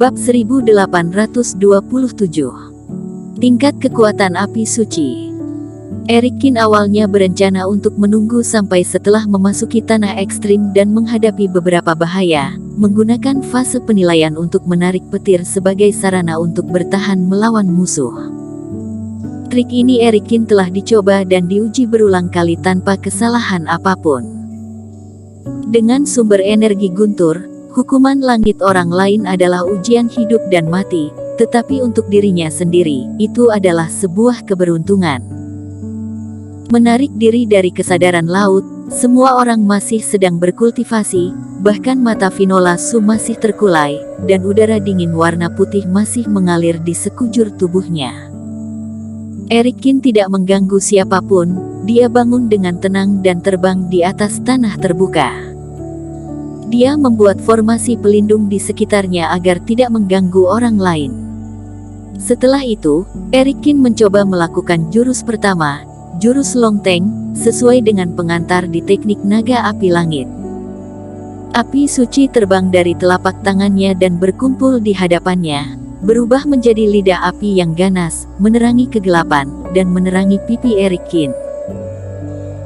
Bab 1827. Tingkat kekuatan api suci. Erikin awalnya berencana untuk menunggu sampai setelah memasuki tanah ekstrim dan menghadapi beberapa bahaya, menggunakan fase penilaian untuk menarik petir sebagai sarana untuk bertahan melawan musuh. Trik ini Erikin telah dicoba dan diuji berulang kali tanpa kesalahan apapun. Dengan sumber energi guntur, hukuman langit orang lain adalah ujian hidup dan mati, tetapi untuk dirinya sendiri, itu adalah sebuah keberuntungan. Menarik diri dari kesadaran laut, semua orang masih sedang berkultivasi, bahkan mata Finola Su masih terkulai, dan udara dingin warna putih masih mengalir di sekujur tubuhnya. Erikin tidak mengganggu siapapun, dia bangun dengan tenang dan terbang di atas tanah terbuka. Dia membuat formasi pelindung di sekitarnya agar tidak mengganggu orang lain. Setelah itu, Erikin mencoba melakukan jurus pertama, jurus Longteng, sesuai dengan pengantar di teknik naga api langit. Api suci terbang dari telapak tangannya dan berkumpul di hadapannya, berubah menjadi lidah api yang ganas, menerangi kegelapan, dan menerangi pipi Erikin.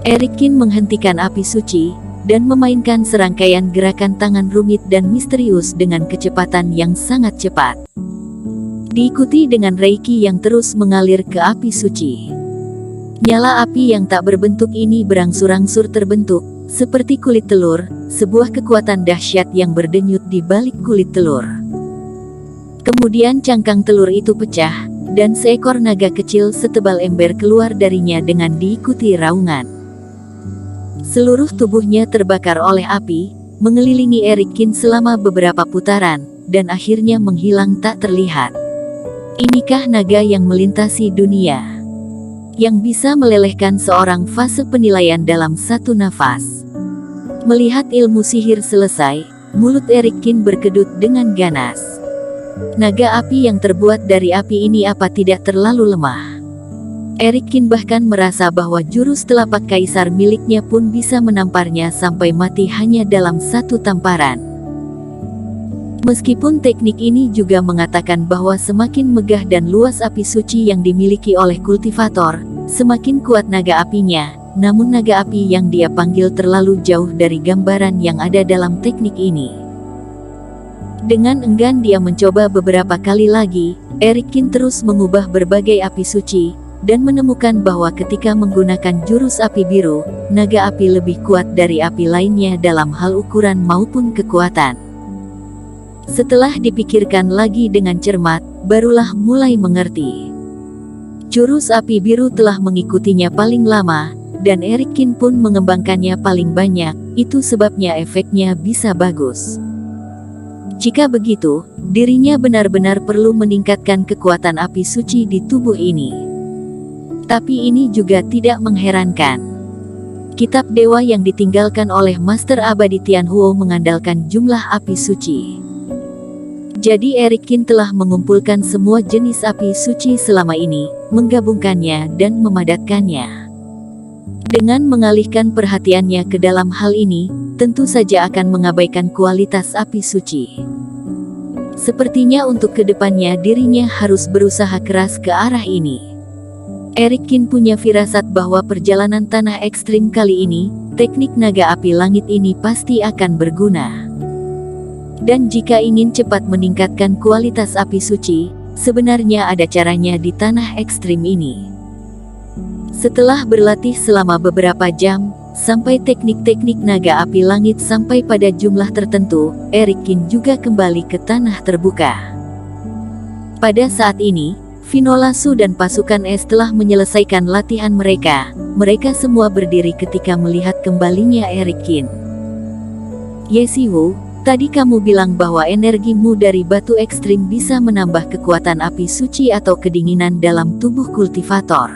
Erikin menghentikan api suci, dan memainkan serangkaian gerakan tangan rumit dan misterius dengan kecepatan yang sangat cepat. Diikuti dengan reiki yang terus mengalir ke api suci. Nyala api yang tak berbentuk ini berangsur-angsur terbentuk, seperti kulit telur, sebuah kekuatan dahsyat yang berdenyut di balik kulit telur. Kemudian cangkang telur itu pecah, dan seekor naga kecil setebal ember keluar darinya dengan diikuti raungan. Seluruh tubuhnya terbakar oleh api, mengelilingi Erikin selama beberapa putaran, dan akhirnya menghilang tak terlihat. Inikah naga yang melintasi dunia? Yang bisa melelehkan seorang fase penilaian dalam satu nafas. Melihat ilmu sihir selesai, mulut Erikin berkedut dengan ganas. Naga api yang terbuat dari api ini apa tidak terlalu lemah? Erikin bahkan merasa bahwa jurus telapak kaisar miliknya pun bisa menamparnya sampai mati hanya dalam satu tamparan. Meskipun teknik ini juga mengatakan bahwa semakin megah dan luas api suci yang dimiliki oleh kultivator, semakin kuat naga apinya, namun naga api yang dia panggil terlalu jauh dari gambaran yang ada dalam teknik ini. Dengan enggan dia mencoba beberapa kali lagi, Erikin terus mengubah berbagai api suci, dan menemukan bahwa ketika menggunakan jurus api biru, naga api lebih kuat dari api lainnya dalam hal ukuran maupun kekuatan. Setelah dipikirkan lagi dengan cermat, barulah mulai mengerti. Jurus api biru telah mengikutinya paling lama, dan Erikin pun mengembangkannya paling banyak, itu sebabnya efeknya bisa bagus. Jika begitu, dirinya benar-benar perlu meningkatkan kekuatan api suci di tubuh ini. Tapi ini juga tidak mengherankan. Kitab dewa yang ditinggalkan oleh Master Abadi Tianhuo mengandalkan jumlah api suci. Jadi Erikin telah mengumpulkan semua jenis api suci selama ini, menggabungkannya dan memadatkannya. Dengan mengalihkan perhatiannya ke dalam hal ini, tentu saja akan mengabaikan kualitas api suci. Sepertinya untuk kedepannya dirinya harus berusaha keras ke arah ini. Erikin punya firasat bahwa perjalanan tanah ekstrim kali ini, teknik naga api langit ini pasti akan berguna. Dan jika ingin cepat meningkatkan kualitas api suci, sebenarnya ada caranya di tanah ekstrim ini. Setelah berlatih selama beberapa jam, sampai teknik-teknik naga api langit sampai pada jumlah tertentu, Erikin juga kembali ke tanah terbuka. Pada saat ini, Finola Su dan pasukan es telah menyelesaikan latihan mereka. Mereka semua berdiri ketika melihat kembalinya Erikin. Yesiwu, tadi kamu bilang bahwa energimu dari batu ekstrim bisa menambah kekuatan api suci atau kedinginan dalam tubuh kultivator.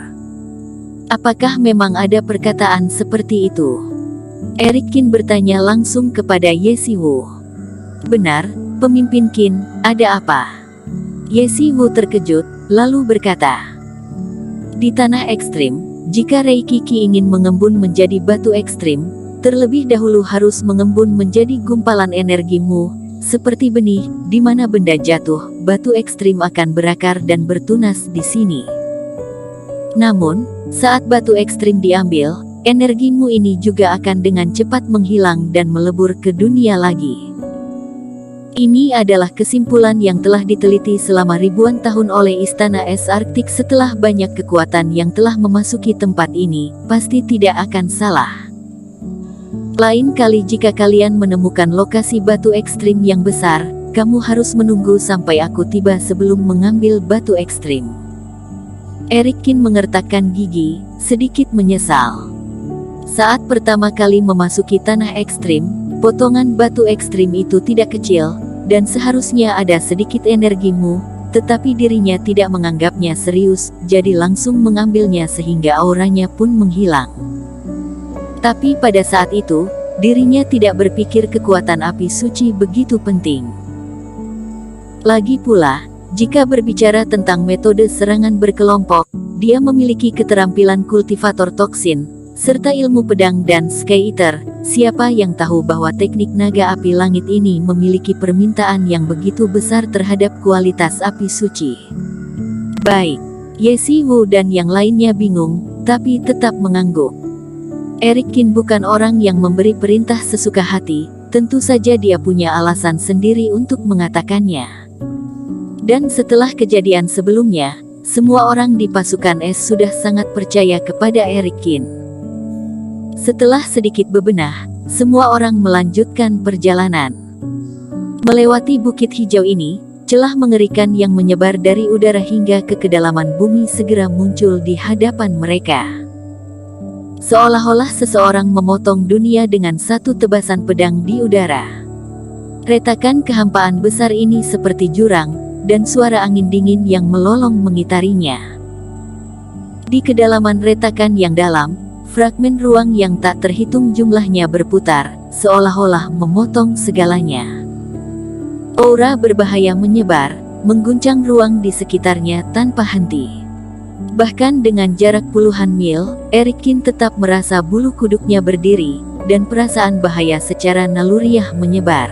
Apakah memang ada perkataan seperti itu? Erikin bertanya langsung kepada Yesiwu. Benar, pemimpin Qin, ada apa? Yesiwu terkejut, lalu berkata, di tanah ekstrim, jika Reiki Qi ingin mengembun menjadi batu ekstrim, terlebih dahulu harus mengembun menjadi gumpalan energimu, seperti benih, di mana benda jatuh, batu ekstrim akan berakar dan bertunas di sini. Namun, saat batu ekstrim diambil, energimu ini juga akan dengan cepat menghilang dan melebur ke dunia lagi. Ini adalah kesimpulan yang telah diteliti selama ribuan tahun oleh Istana Es Arktik. Setelah banyak kekuatan yang telah memasuki tempat ini, pasti tidak akan salah. Lain kali jika kalian menemukan lokasi batu ekstrim yang besar, kamu harus menunggu sampai aku tiba sebelum mengambil batu ekstrim. Erikkin mengertakkan gigi, sedikit menyesal. Saat pertama kali memasuki tanah ekstrim, potongan batu ekstrim itu tidak kecil, dan seharusnya ada sedikit energimu, tetapi dirinya tidak menganggapnya serius, jadi langsung mengambilnya sehingga auranya pun menghilang. Tapi pada saat itu, dirinya tidak berpikir kekuatan api suci begitu penting. Lagi pula, jika berbicara tentang metode serangan berkelompok, dia memiliki keterampilan kultivator toksin, serta ilmu pedang dan Sky Eater. Siapa yang tahu bahwa teknik naga api langit ini memiliki permintaan yang begitu besar terhadap kualitas api suci. Baik, Yesi Wu dan yang lainnya bingung, tapi tetap mengangguk. Erikkin bukan orang yang memberi perintah sesuka hati, tentu saja dia punya alasan sendiri untuk mengatakannya. Dan setelah kejadian sebelumnya, semua orang di pasukan es sudah sangat percaya kepada Erikkin. Setelah sedikit bebenah, semua orang melanjutkan perjalanan. Melewati bukit hijau ini, celah mengerikan yang menyebar dari udara hingga ke kedalaman bumi segera muncul di hadapan mereka. Seolah-olah seseorang memotong dunia dengan satu tebasan pedang di udara. Retakan kehampaan besar ini seperti jurang, dan suara angin dingin yang melolong mengitarinya. Di kedalaman retakan yang dalam, fragmen ruang yang tak terhitung jumlahnya berputar, seolah-olah memotong segalanya. Aura berbahaya menyebar, mengguncang ruang di sekitarnya tanpa henti. Bahkan dengan jarak puluhan mil, Erikkin tetap merasa bulu kuduknya berdiri, dan perasaan bahaya secara naluriah menyebar.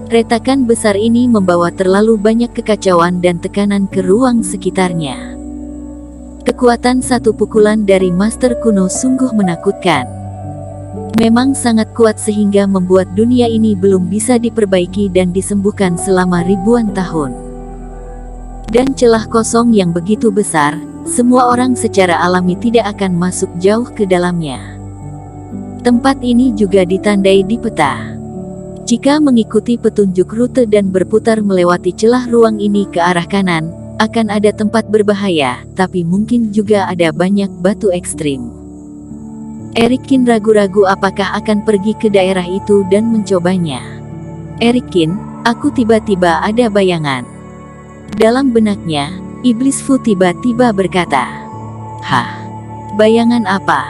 Retakan besar ini membawa terlalu banyak kekacauan dan tekanan ke ruang sekitarnya. Kekuatan satu pukulan dari Master kuno sungguh menakutkan. Memang sangat kuat sehingga membuat dunia ini belum bisa diperbaiki dan disembuhkan selama ribuan tahun. Dan celah kosong yang begitu besar, semua orang secara alami tidak akan masuk jauh ke dalamnya. Tempat ini juga ditandai di peta. Jika mengikuti petunjuk rute dan berputar melewati celah ruang ini ke arah kanan, akan ada tempat berbahaya, tapi mungkin juga ada banyak batu ekstrim. Erikkin ragu-ragu apakah akan pergi ke daerah itu dan mencobanya. Erikkin, aku tiba-tiba ada bayangan. Dalam benaknya, Iblis Fu tiba-tiba berkata, "Hah? Bayangan apa?"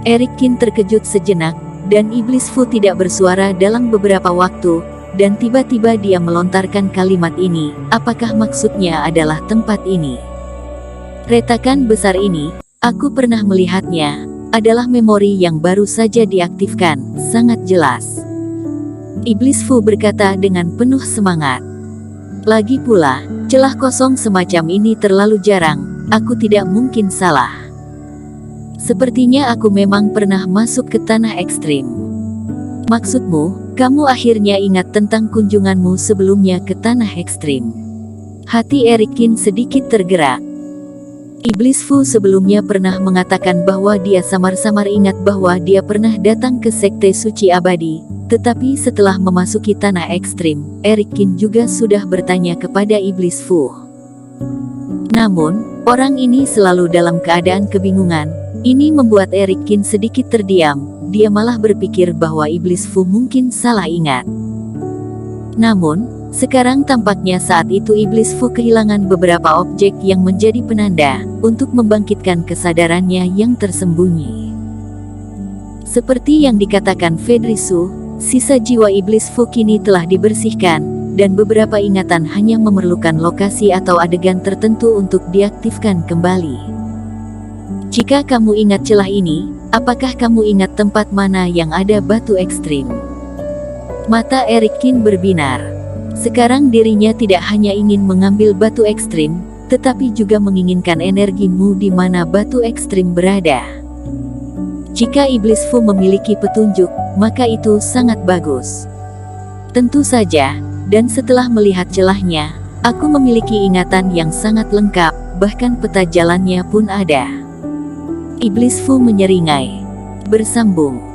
Erikkin terkejut sejenak, dan Iblis Fu tidak bersuara dalam beberapa waktu, dan tiba-tiba dia melontarkan kalimat ini, apakah maksudnya adalah tempat ini? Retakan besar ini, aku pernah melihatnya, adalah memori yang baru saja diaktifkan, sangat jelas. Iblis Fu berkata dengan penuh semangat. Lagi pula, celah kosong semacam ini terlalu jarang, aku tidak mungkin salah. Sepertinya aku memang pernah masuk ke tanah ekstrim. Maksudmu, kamu akhirnya ingat tentang kunjunganmu sebelumnya ke tanah ekstrim. Hati Erikkin sedikit tergerak. Iblis Fu sebelumnya pernah mengatakan bahwa dia samar-samar ingat bahwa dia pernah datang ke Sekte Suci Abadi, tetapi setelah memasuki tanah ekstrim, Erikkin juga sudah bertanya kepada Iblis Fu. Namun, orang ini selalu dalam keadaan kebingungan. Ini membuat Erikkin sedikit terdiam. Dia malah berpikir bahwa Iblis Fu mungkin salah ingat. Namun, sekarang tampaknya saat itu Iblis Fu kehilangan beberapa objek yang menjadi penanda untuk membangkitkan kesadarannya yang tersembunyi. Seperti yang dikatakan Fedrisu, sisa jiwa Iblis Fu kini telah dibersihkan, dan beberapa ingatan hanya memerlukan lokasi atau adegan tertentu untuk diaktifkan kembali. Jika kamu ingat celah ini, apakah kamu ingat tempat mana yang ada batu ekstrim? Mata Erik Kin berbinar. Sekarang dirinya tidak hanya ingin mengambil batu ekstrim, tetapi juga menginginkan energimu di mana batu ekstrim berada. Jika Iblis Fu memiliki petunjuk, maka itu sangat bagus. Tentu saja, dan setelah melihat celahnya, aku memiliki ingatan yang sangat lengkap, bahkan peta jalannya pun ada. Iblis Fu menyeringai. Bersambung.